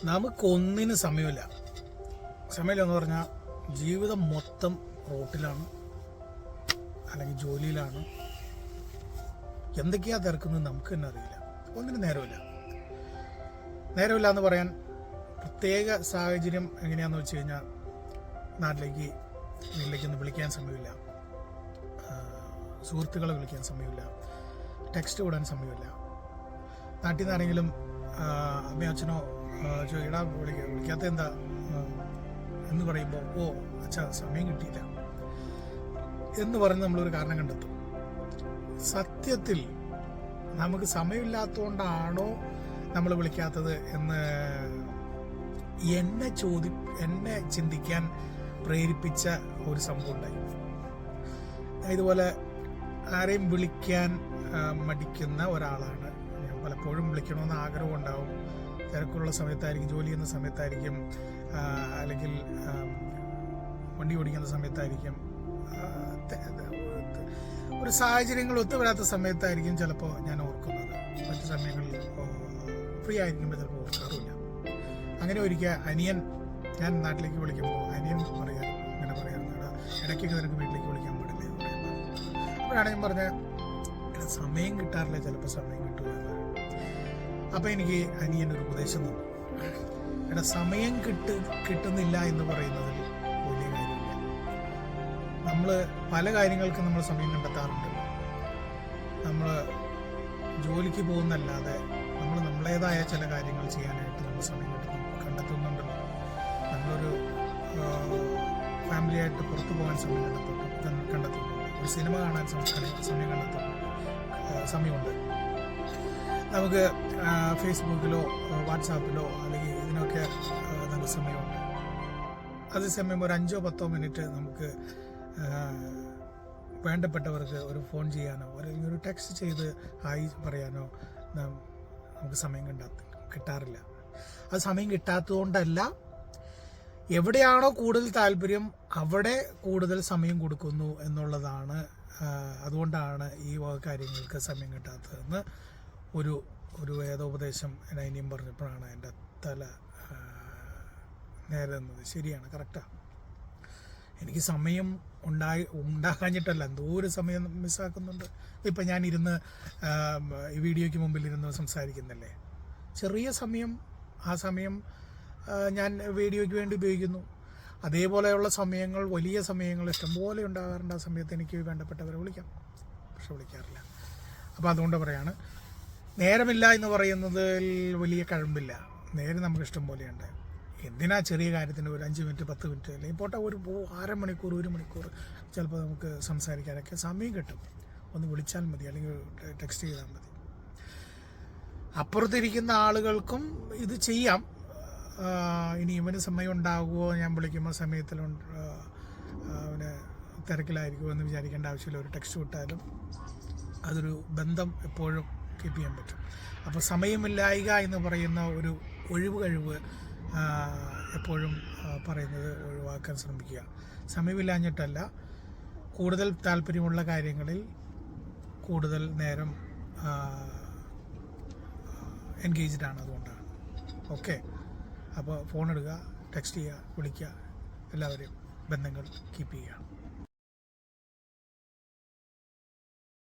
നമുക്കൊന്നിനും സമയമില്ല എന്ന് പറഞ്ഞാൽ ജീവിതം മൊത്തം റോട്ടിലാണ്, അല്ലെങ്കിൽ ജോലിയിലാണ്. എന്തൊക്കെയാ തിരക്കുന്നത് നമുക്ക് തന്നെ അറിയില്ല. ഒന്നിനും നേരമില്ല എന്ന് പറയാൻ പ്രത്യേക സാഹചര്യം എങ്ങനെയാണെന്ന് വെച്ച് കഴിഞ്ഞാൽ, വീട്ടിലേക്കൊന്ന് വിളിക്കാൻ സമയമില്ല, സുഹൃത്തുക്കളെ വിളിക്കാൻ സമയമില്ല, ടെക്സ്റ്റ് വിടാൻ സമയമില്ല. നാട്ടിൽ നിന്നാണെങ്കിലും അമ്മയോ അച്ഛനോ ചോദിക്കടാ വിളിക്കാത്ത എന്താ എന്ന് പറയുമ്പോൾ ഓ അച്ഛാ സമയം കിട്ടിയില്ല എന്ന് പറഞ്ഞ് നമ്മളൊരു കാരണം കണ്ടെത്തും. സത്യത്തിൽ നമുക്ക് സമയമില്ലാത്തതുകൊണ്ടാണോ നമ്മൾ വിളിക്കാത്തത് എന്ന് എന്നെ ചിന്തിക്കാൻ പ്രേരിപ്പിച്ച ഒരു സംഭവം ഉണ്ടായി. ഇതുപോലെ ആരെയും വിളിക്കാൻ മടിക്കുന്ന ഒരാളാണ് ഞാൻ. പലപ്പോഴും വിളിക്കണമെന്ന് ആഗ്രഹം ഉണ്ടാവും. തിരക്കുള്ള സമയത്തായിരിക്കും, ജോലി ചെയ്യുന്ന സമയത്തായിരിക്കും, അല്ലെങ്കിൽ വണ്ടി ഓടിക്കുന്ന സമയത്തായിരിക്കും, ഒരു സാഹചര്യങ്ങൾ ഒത്തുവരാത്ത സമയത്തായിരിക്കും ചിലപ്പോൾ ഞാൻ ഓർക്കുന്നത്. മറ്റു സമയങ്ങളിൽ ഫ്രീ ആയിരിക്കുമ്പോൾ ചിലപ്പോൾ ഓർക്കാറില്ല. അങ്ങനെ ഒരിക്കൽ ഞാൻ നാട്ടിലേക്ക് വിളിക്കുമ്പോൾ അനിയൻ ഇങ്ങനെ പറയാറുണ്ട്, ഇടയ്ക്കൊക്കെ നിനക്ക് വീട്ടിലേക്ക് വിളിക്കാൻ പാടില്ലേ എന്ന് പറയുന്നത്. അപ്പോഴാണ് ഞാൻ പറഞ്ഞത് സമയം കിട്ടാറില്ല, ചിലപ്പോൾ സമയം കിട്ടില്ല. അപ്പം എനിക്ക് അനിയനൊരു ഉപദേശം തന്നു. സമയം കിട്ടുന്നില്ല എന്ന് പറയുന്നതിൽ വലിയ കാര്യമില്ല. നമ്മൾ പല കാര്യങ്ങൾക്കും നമ്മൾ സമയം കണ്ടെത്താറുണ്ടല്ലോ. നമ്മൾ ജോലിക്ക് പോകുന്നല്ലാതെ നമ്മളേതായ ചില കാര്യങ്ങൾ ചെയ്യാനായിട്ട് നമ്മൾ സമയം കണ്ടെത്തുന്നുണ്ടല്ലോ. നമ്മളൊരു ഫാമിലിയായിട്ട് പുറത്തു പോകാൻ സമയം കണ്ടെത്തുന്നുണ്ട്, ഒരു സിനിമ കാണാൻ സമയമുണ്ട്. നമുക്ക് ഫേസ്ബുക്കിലോ വാട്സാപ്പിലോ അല്ലെങ്കിൽ ഇതിനൊക്കെ നമുക്ക് സമയമുണ്ട്. അതേസമയം ഒരു 5-10 മിനിറ്റ് നമുക്ക് വേണ്ടപ്പെട്ടവർക്ക് ഒരു ഫോൺ ചെയ്യാനോ അല്ലെങ്കിൽ ഒരു ടെക്സ്റ്റ് ചെയ്ത് ഹായ് പറയാനോ നമുക്ക് സമയം കിട്ടാറില്ല. അത് സമയം കിട്ടാത്തതുകൊണ്ടല്ല, എവിടെയാണോ കൂടുതൽ താല്പര്യം അവിടെ കൂടുതൽ സമയം കൊടുക്കുന്നു എന്നുള്ളതാണ്. അതുകൊണ്ടാണ് ഈ കാര്യങ്ങൾക്ക് സമയം കിട്ടാത്തതെന്ന് ഒരു വേദോപദേശം ഇനിയും പറഞ്ഞപ്പോഴാണ് എൻ്റെ തല നേരെ നിന്നത്. ശരിയാണ്, കറക്റ്റാണ്. എനിക്ക് സമയം ഉണ്ടാക്കാഞ്ഞിട്ടല്ല, എന്തോരം സമയം മിസ്സാക്കുന്നുണ്ട്. ഇപ്പം ഞാൻ ഈ വീഡിയോയ്ക്ക് മുമ്പിൽ ഇരുന്ന് സംസാരിക്കുന്നില്ലേ, ചെറിയ സമയം, ആ സമയം ഞാൻ വീഡിയോയ്ക്ക് വേണ്ടി ഉപയോഗിക്കുന്നു. അതേപോലെയുള്ള സമയങ്ങൾ, വലിയ സമയങ്ങൾ ഇഷ്ടംപോലെ ഉണ്ടാകാറുണ്ട്. ആ സമയത്ത് എനിക്ക് വേണ്ടപ്പെട്ടവരെ വിളിക്കാം, പക്ഷെ വിളിക്കാറില്ല. അപ്പോൾ അതുകൊണ്ട് പറയാണ്, നേരമില്ല എന്ന് പറയുന്നതിൽ വലിയ കഴമ്പില്ല. നേരം നമുക്ക് ഇഷ്ടം പോലെയുണ്ട്. എന്തിനാ ചെറിയ കാര്യത്തിന് ഒരു 5 മിനിറ്റ് 10 മിനിറ്റ് അല്ലെങ്കിൽ പോട്ടെ ഒരു 1/2 മണിക്കൂർ 1 മണിക്കൂർ ചിലപ്പോൾ നമുക്ക് സംസാരിക്കാനൊക്കെ സമയം കിട്ടും. ഒന്ന് വിളിച്ചാൽ മതി, അല്ലെങ്കിൽ ടെക്സ്റ്റ് ചെയ്താൽ മതി. അപ്പുറത്തിരിക്കുന്ന ആളുകൾക്കും ഇത് ചെയ്യാം. ഇനി ഇവന് സമയം ഉണ്ടാകുമോ, ഞാൻ വിളിക്കുമ്പോൾ സമയത്തിൽ അവന് തിരക്കിലായിരിക്കുമോ എന്ന് വിചാരിക്കേണ്ട ആവശ്യമില്ല. ഒരു ടെക്സ്റ്റ് വിട്ടാലും അതൊരു ബന്ധം എപ്പോഴും കീപ്പ് ചെയ്യാൻ പറ്റും. അപ്പോൾ സമയമില്ലായ്ക എന്ന് പറയുന്ന ഒരു കഴിവ് എപ്പോഴും പറയുന്നത് ഒഴിവാക്കാൻ ശ്രമിക്കുക. സമയമില്ലാഞ്ഞിട്ടല്ല, കൂടുതൽ താല്പര്യമുള്ള കാര്യങ്ങളിൽ കൂടുതൽ നേരം എൻഗേജ്ഡ് ആണ്. അതുകൊണ്ടാണ്. ഓക്കെ, അപ്പോൾ ഫോൺ എടുക്കുക, ടെക്സ്റ്റ് ചെയ്യുക, വിളിക്കുക, എല്ലാവരെയും ബന്ധങ്ങൾ കീപ്പ് ചെയ്യുക.